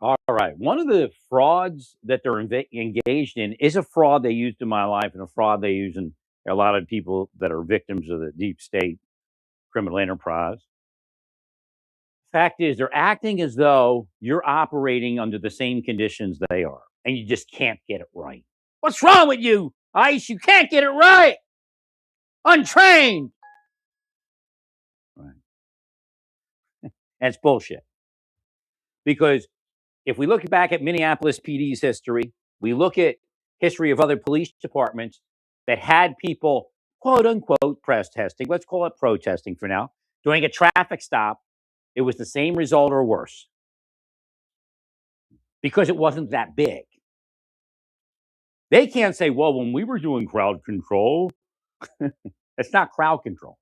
All right. One of the frauds that they're engaged in is a fraud they used in my life and a fraud they use in a lot of people that are victims of the deep state criminal enterprise. Fact is, they're acting as though you're operating under the same conditions they are, and you just can't get it right. What's wrong with you, ICE? You can't get it right. Untrained. Right. And it's bullshit. Because if we look back at Minneapolis PD's history, we look at history of other police departments that had people quote unquote press testing, let's call it protesting for now, during a traffic stop, it was the same result or worse because it wasn't that big. They can't say, well, when we were doing crowd control, it's not crowd control.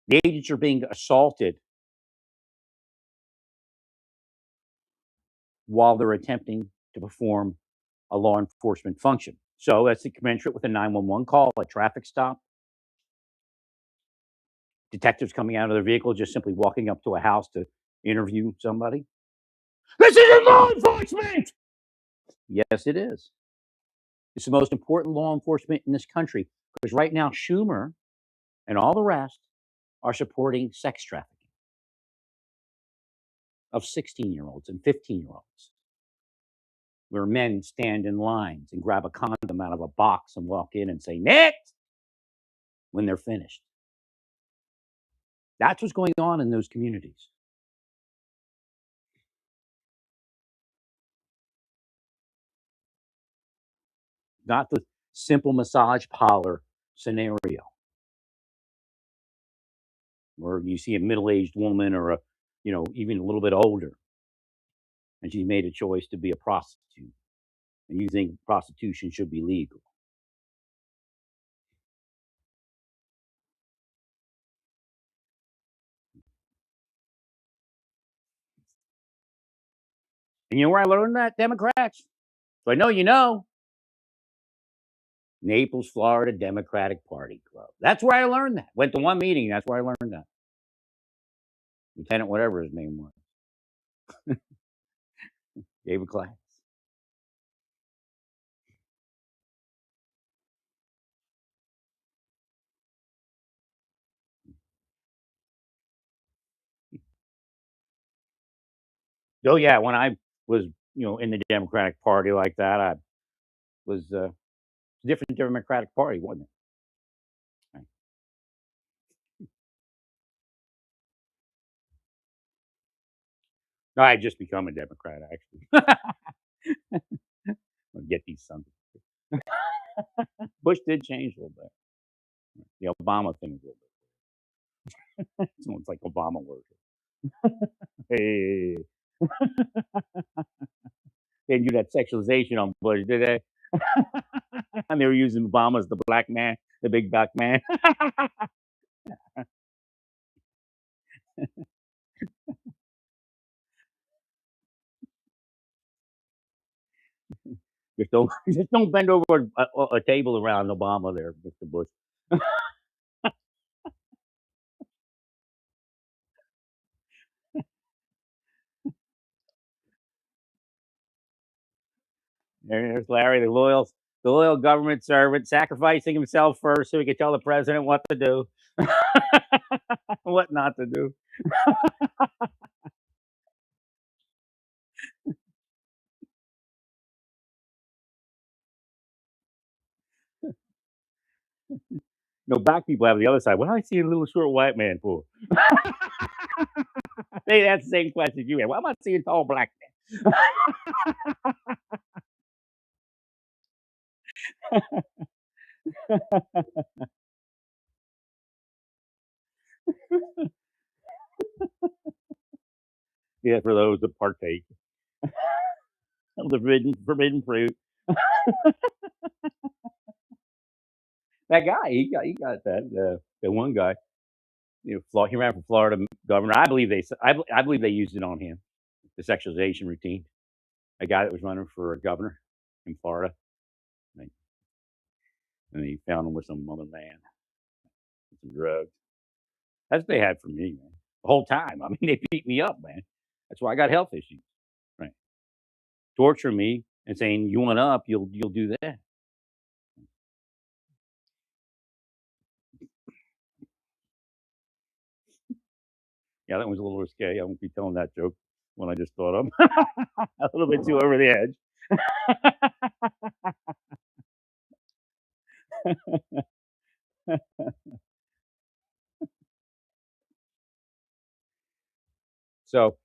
The agents are being assaulted while they're attempting to perform a law enforcement function. So that's the commensurate with a 911 call, a traffic stop. Detectives coming out of their vehicle, just simply walking up to a house to interview somebody. This isn't law enforcement! Yes, it is. It's the most important law enforcement in this country because right now, Schumer and all the rest are supporting sex trafficking of 16-year-olds and 15-year-olds, where men stand in lines and grab a condom out of a box and walk in and say, next, when they're finished. That's what's going on in those communities. Not the simple massage parlor scenario where you see a middle-aged woman or even a little bit older, and she's made a choice to be a prostitute, and you think prostitution should be legal. And you know where I learned that, Democrats? So I know you know. Naples, Florida Democratic Party Club. That's where I learned that. Went to one meeting. That's where I learned that. Lieutenant, whatever his name was, gave a class. Oh yeah, when I was in the Democratic Party like that, I was a different Democratic Party, wasn't it? Right. No, I had just become a Democrat actually. I'll get these sons. Bush did change a little bit. The Obama thing was a little bit. Someone's like Obama worship. Hey, they didn't do that sexualization on Bush, did they? And they were using Obama as the black man, the big black man. Just don't bend over a table around Obama there, Mr. Bush. There's Larry, the loyal government servant, sacrificing himself first so he could tell the president what to do, what not to do. Black people have the other side. What do I see a little short white man for? They ask the same question you had. Why am I seeing tall black man? Yeah, for those that partake of the forbidden fruit. That guy, he got that. The one guy, he ran for Florida governor. I believe they used it on him. The sexualization routine. A guy that was running for governor in Florida, and he found him with some other man, with some drugs. That's what they had for me, man. The whole time. I mean, they beat me up, man. That's why I got health issues. Right? Torture me and saying you want up, you'll do that. Yeah, that was a little risque. I won't be telling that joke when I just thought of a little bit too over the edge. So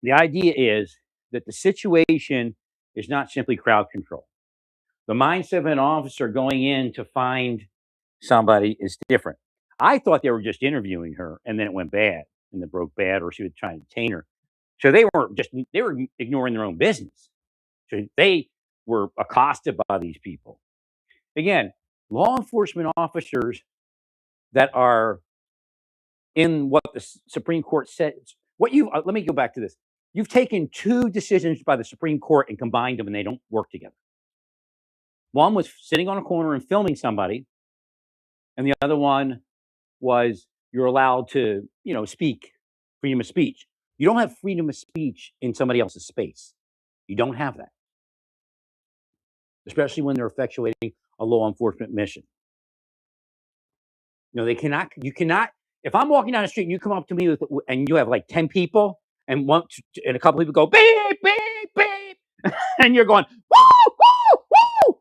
the idea is that the situation is not simply crowd control. The mindset of an officer going in to find somebody is different. I thought they were just interviewing her and then it went bad and it broke bad or she was trying to detain her. So they were ignoring their own business. So they were accosted by these people. Again, law enforcement officers that are in what the Supreme Court says. What you let me go back to this. You've taken two decisions by the Supreme Court and combined them, and they don't work together. One was sitting on a corner and filming somebody, and the other one was you're allowed to, speak, freedom of speech. You don't have freedom of speech in somebody else's space. You don't have that, especially when they're effectuating a law enforcement mission. They cannot. You cannot. If I'm walking down the street and you come up to me and you have like 10 people and a couple people go beep beep beep, and you're going woo woo woo.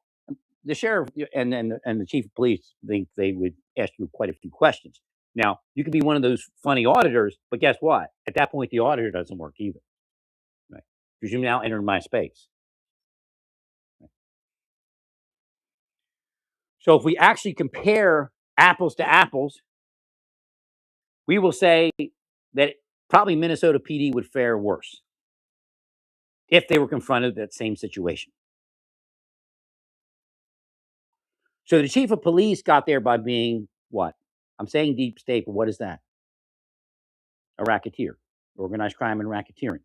The sheriff and the chief of police they would ask you quite a few questions. Now you could be one of those funny auditors, but guess what? At that point, the auditor doesn't work either, right? Because you now entered my space. So if we actually compare apples to apples, we will say that probably Minnesota PD would fare worse if they were confronted with that same situation. So the chief of police got there by being what? I'm saying deep state, but what is that? A racketeer, organized crime and racketeering.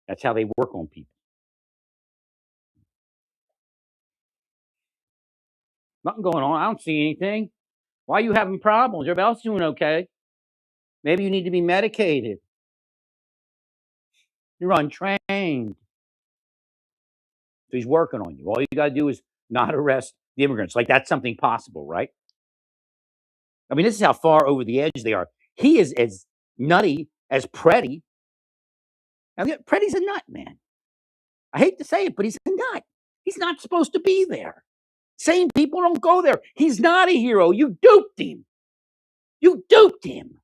That's how they work on people. Nothing going on. I don't see anything. Why are you having problems? Everybody else doing okay. Maybe you need to be medicated. You're untrained. So he's working on you. All you got to do is not arrest the immigrants. Like that's something possible, right? I mean, this is how far over the edge they are. He is as nutty as Preddy. Now, Preddy's a nut, man. I hate to say it, but he's a nut. He's not supposed to be there. Sane people don't go there. He's not a hero. You duped him. You duped him.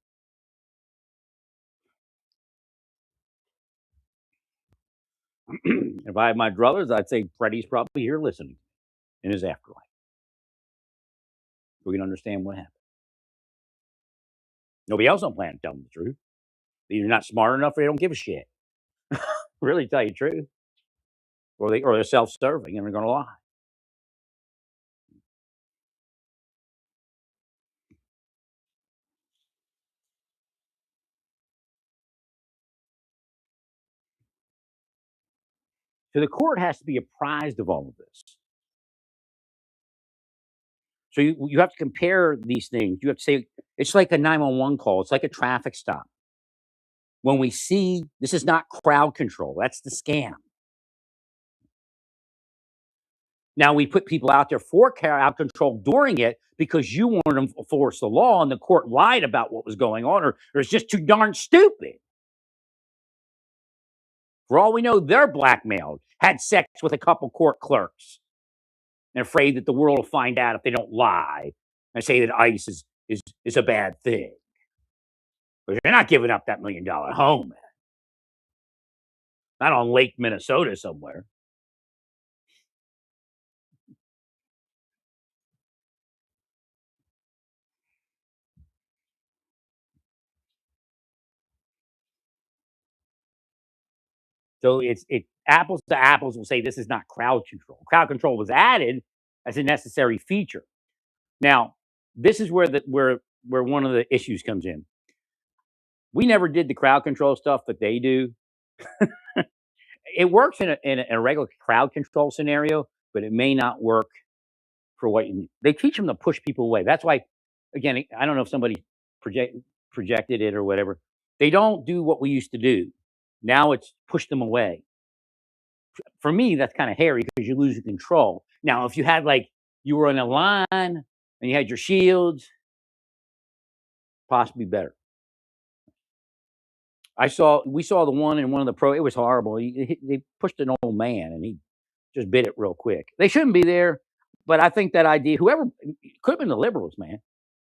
If I had my druthers, I'd say Preddy's probably here listening in his afterlife. We can understand what happened. Nobody else on planet tell them the truth. They're not smart enough or they don't give a shit. Really tell you the truth. Or they're self-serving and they're gonna lie. So the court has to be apprised of all of this. So you have to compare these things. You have to say it's like a 911 call. It's like a traffic stop. When we see this is not crowd control. That's the scam. Now we put people out there for crowd control during it because you wanted them to enforce the law, and the court lied about what was going on, or it's just too darn stupid. For all we know, they're blackmailed, had sex with a couple court clerks, and afraid that the world will find out if they don't lie and say that ICE is a bad thing. But they're not giving up that $1 million home, man. Not on Lake Minnesota somewhere. So it's apples to apples will say this is not crowd control. Crowd control was added as a necessary feature. Now, this is where one of the issues comes in. We never did the crowd control stuff that they do. It works in a regular crowd control scenario, but it may not work for what you need. They teach them to push people away. That's why, again, I don't know if somebody projected it or whatever. They don't do what we used to do. Now it's push them away. For me, that's kind of hairy because you're losing control. Now, if you had like you were in a line and you had your shields, possibly better. We saw the one in one of the pro. It was horrible. They pushed an old man and he just bit it real quick. They shouldn't be there, but I think that idea, whoever could have been the liberals, man,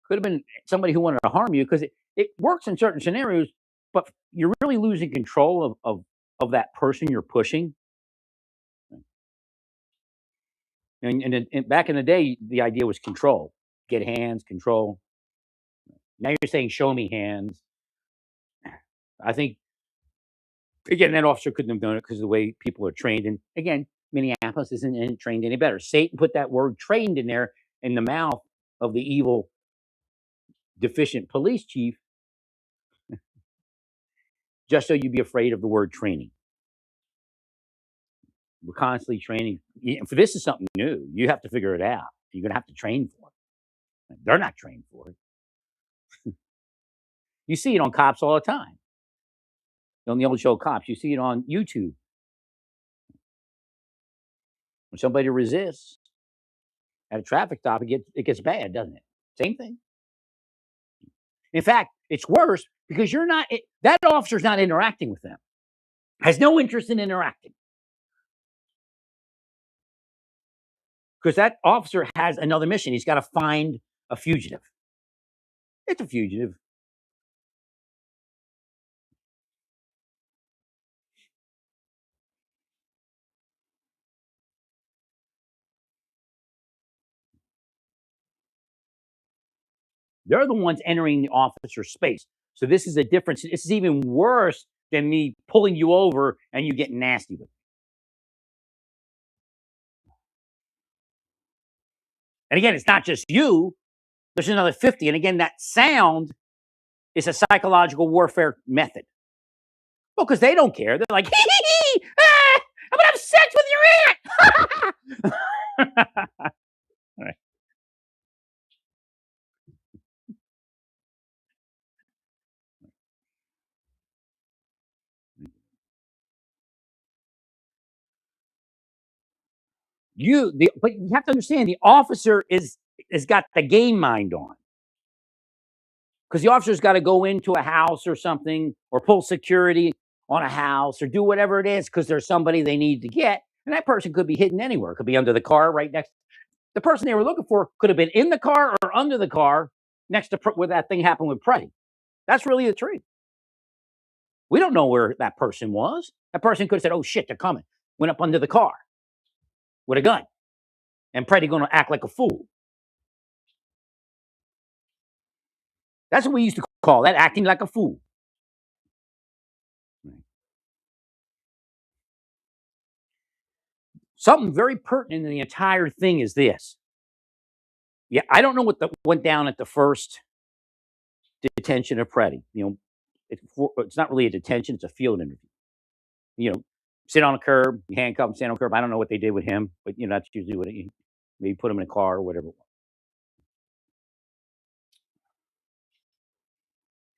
could have been somebody who wanted to harm you because it works in certain scenarios, but you're really losing control of that person you're pushing. And back in the day, the idea was control, get hands, control. Now you're saying, show me hands. I think, again, that officer couldn't have done it because of the way people are trained. And again, Minneapolis isn't trained any better. Satan put that word trained in there in the mouth of the evil, deficient police chief just so you'd be afraid of the word training. We're constantly training. For this is something new. You have to figure it out. You're going to have to train for it. They're not trained for it. You see it on cops all the time. On the old show Cops, you see it on YouTube. When somebody resists at a traffic stop, it gets bad, doesn't it? Same thing. In fact, it's worse because that officer's not interacting with them. Has no interest in interacting. Because that officer has another mission. He's got to find a fugitive. It's a fugitive. They're the ones entering the officer's space. So this is a difference. This is even worse than me pulling you over and you getting nasty with me. And again, it's not just you. There's another 50. And again, that sound is a psychological warfare method. Well, because they don't care. They're like, hee, ah, I'm gonna have sex with your aunt. Right. But you have to understand the officer has got the game mind on. Because the officer's got to go into a house or something, or pull security on a house, or do whatever it is because there's somebody they need to get. And that person could be hidden anywhere. It could be under the car right next. The person they were looking for could have been in the car or under the car next to where that thing happened with Freddie. That's really the truth. We don't know where that person was. That person could have said, "Oh shit, they're coming." Went up under the car with a gun, and Freddie going to act like a fool. That's what we used to call that, acting like a fool. Something very pertinent in the entire thing is this. Yeah, I don't know what went down at the first detention of Freddie. It's not really a detention; it's a field interview. Sit on a curb, you handcuff him, stand on a curb. I don't know what they did with him, but that's usually what maybe put him in a car or whatever.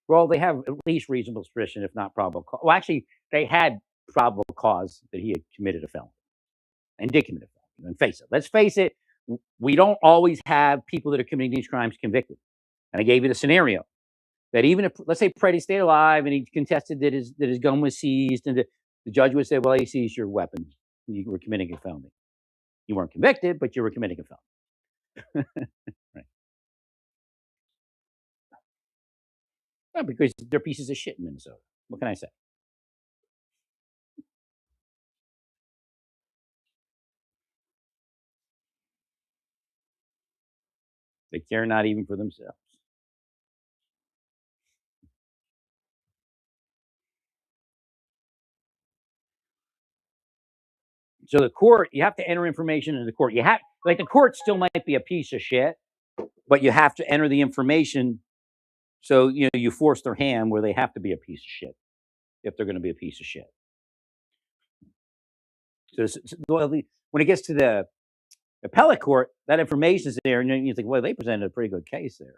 Well, they have at least reasonable suspicion, if not probable cause. Well, actually, they had probable cause that he had committed a felony and did commit a felony. And let's face it, we don't always have people that are committing these crimes convicted. And I gave you the scenario that even if, let's say, Freddie stayed alive and he contested that his gun was seized, and the judge would say, "Well, he seized your weapon. You were committing a felony. You weren't convicted, but you were committing a felony." Right. Well, because they're pieces of shit in Minnesota. What can I say? They care not even for themselves. So the court, you have to enter information in the court. The court still might be a piece of shit, but you have to enter the information. So you force their hand where they have to be a piece of shit if they're going to be a piece of shit. So when it gets to the appellate court, that information is there, and you think, well, they presented a pretty good case there,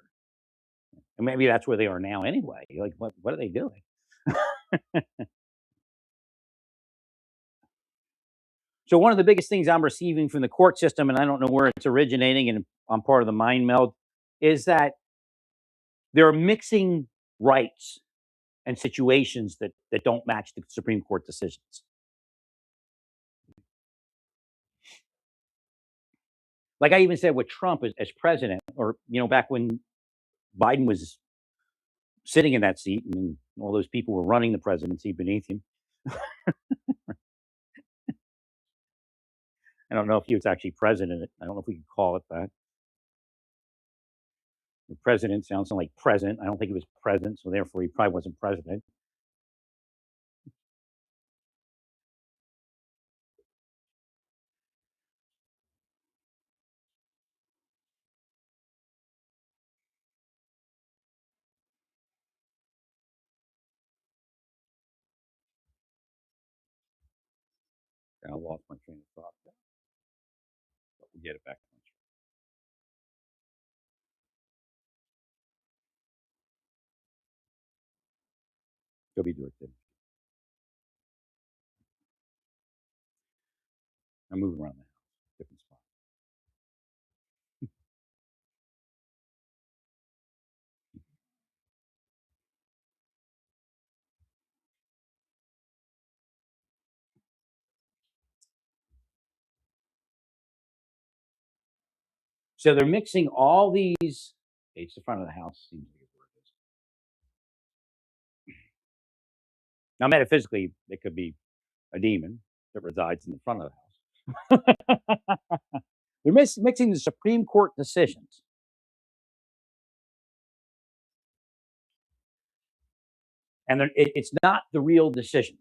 and maybe that's where they are now anyway. You're like, what are they doing? So one of the biggest things I'm receiving from the court system, and I don't know where it's originating, and I'm part of the mind meld, is that they're mixing rights and situations that don't match the Supreme Court decisions. Like I even said with Trump as president, or back when Biden was sitting in that seat and all those people were running the presidency beneath him. I don't know if he was actually president. I don't know if we could call it that. The president sounds like present. I don't think he was present, so therefore he probably wasn't president. I lost my train of thought, but we'll get it back. Go be directed. I'm moving around the house, different spots. So they're mixing all these. It's the front of the house. Seems to be where it is. Now, metaphysically, it could be a demon that resides in the front of the house. They're mixing the Supreme Court decisions. And it's not the real decision.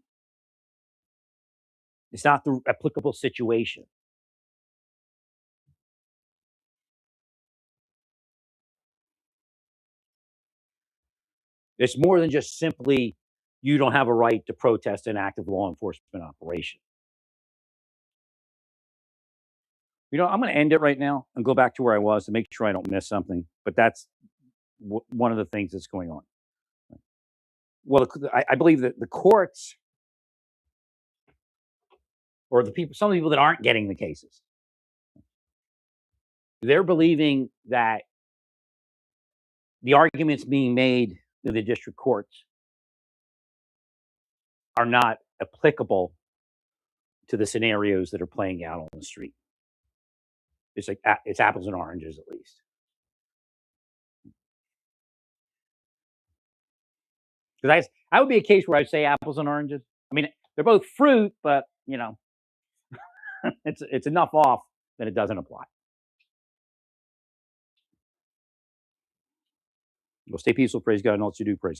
It's not the applicable situation. It's more than just simply you don't have a right to protest an active law enforcement operation. I'm going to end it right now and go back to where I was to make sure I don't miss something. But that's one of the things that's going on. Well, I believe that the courts, or some of the people that aren't getting the cases, they're believing that the arguments being made to the district courts are not applicable to the scenarios that are playing out on the street. It's like it's apples and oranges, at least. Because I would be a case where I say apples and oranges. I mean, they're both fruit, but it's enough off that it doesn't apply. Well, stay peaceful, praise God, and all that you do, praise God.